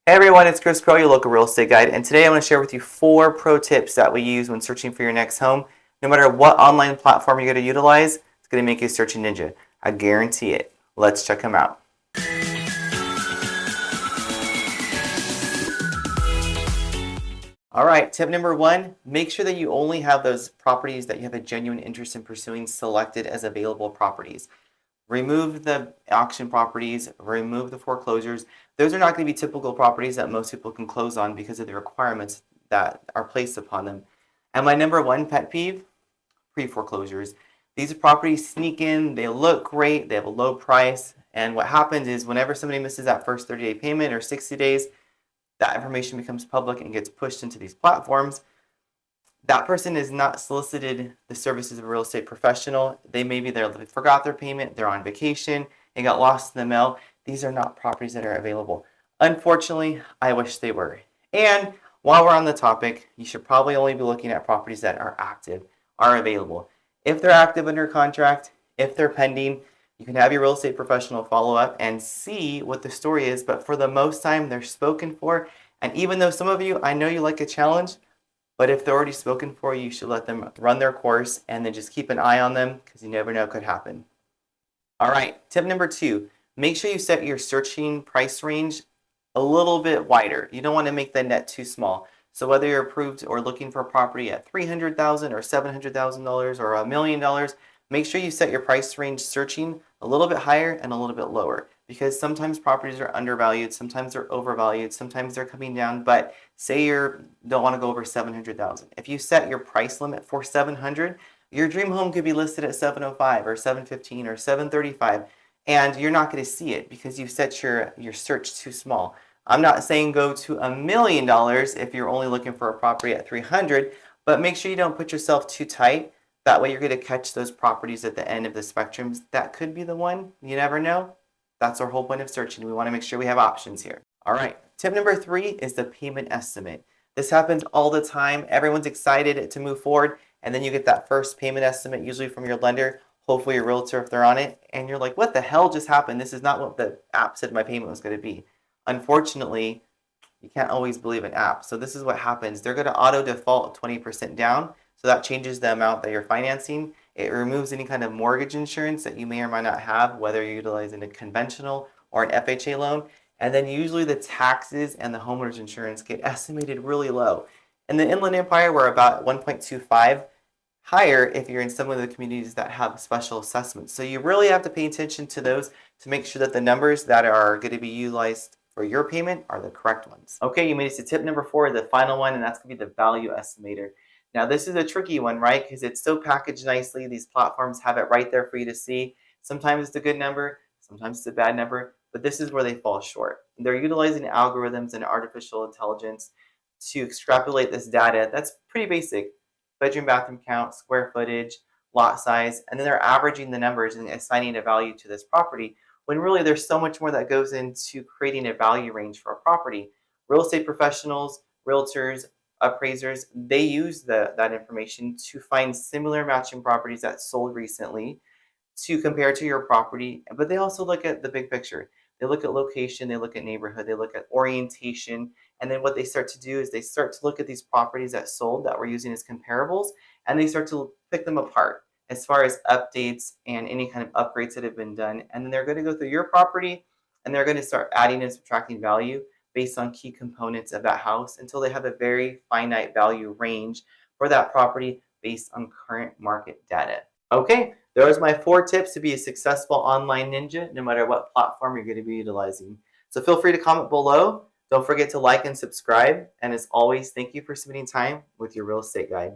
Hey everyone, it's 𝐬𝐴, your local real estate guide, and today I want to share with you 4 pro tips that we use when searching for your next home. No matter what online platform you're going to utilize, it's going to make you a searching ninja. I guarantee it. Let's check them out. Alright, tip number 1, make sure that you only have those properties that you have a genuine interest in pursuing selected as available properties. Remove the auction properties, remove the foreclosures. Those are not going to be typical properties that most people can close on because of the requirements that are placed upon them. And my number 1 pet peeve, pre-foreclosures. These properties sneak in, they look great, they have a low price, and what happens is whenever somebody misses that first 30-day payment or 60 days, that information becomes public and gets pushed into these platforms. That person has not solicited the services of a real estate professional. They forgot their payment, they're on vacation, it got lost in the mail. These are not properties that are available. Unfortunately, I wish they were. And while we're on the topic, you should probably only be looking at properties that are active, are available. If they're active under contract, if they're pending, you can have your real estate professional follow up and see what the story is, but for the most time, they're spoken for. And even though some of you, I know you like a challenge, but if they're already spoken for, you should let them run their course and then just keep an eye on them because you never know what could happen. All right, tip number 2, make sure you set your searching price range a little bit wider. You don't want to make the net too small. So whether you're approved or looking for a property at $300,000 or $700,000 or $1 million, make sure you set your price range searching a little bit higher and a little bit lower, because sometimes properties are undervalued, sometimes they're overvalued, sometimes they're coming down. But say you don't want to go over $700,000. If you set your price limit for $700,000, your dream home could be listed at $705,000 or $715,000 or $735,000, and you're not going to see it because you set your search too small. I'm not saying go to $1 million if you're only looking for a property at $300,000, but make sure you don't put yourself too tight. That way you're going to catch those properties at the end of the spectrum. That could be the one. You never know. That's our whole point of searching. We want to make sure we have options here. All right. Tip number 3 is the payment estimate. This happens all the time. Everyone's excited to move forward, and then you get that first payment estimate, usually from your lender, hopefully your realtor if they're on it, and you're like, what the hell just happened? This is not what the app said my payment was going to be. Unfortunately, you can't always believe an app. So this is what happens. They're going to auto default 20% down. So that changes the amount that you're financing. It removes any kind of mortgage insurance that you may or might not have, whether you're utilizing a conventional or an FHA loan. And then usually the taxes and the homeowner's insurance get estimated really low. In the Inland Empire, we're about 1.25, higher if you're in some of the communities that have special assessments. So you really have to pay attention to those to make sure that the numbers that are going to be utilized for your payment are the correct ones. Okay, you made it to tip number 4, the final one, and that's going to be the value estimator. Now this is a tricky one, right? Because it's so packaged nicely. These platforms have it right there for you to see. Sometimes it's a good number, sometimes it's a bad number, but this is where they fall short. They're utilizing algorithms and artificial intelligence to extrapolate this data. That's pretty basic. Bedroom, bathroom count, square footage, lot size, and then they're averaging the numbers and assigning a value to this property, when really there's so much more that goes into creating a value range for a property. Real estate professionals, realtors, appraisers, they use that information to find similar matching properties that sold recently to compare to your property, but they also look at the big picture. They look at location, they look at neighborhood, they look at orientation, and then what they start to do is they start to look at these properties that sold that we're using as comparables, and they start to pick them apart as far as updates and any kind of upgrades that have been done. And then they're going to go through your property and they're going to start adding and subtracting value based on key components of that house until they have a very finite value range for that property based on current market data. Okay, those are my 4 tips to be a successful online ninja, no matter what platform you're going to be utilizing. So feel free to comment below. Don't forget to like and subscribe. And as always, thank you for spending time with your real estate guide.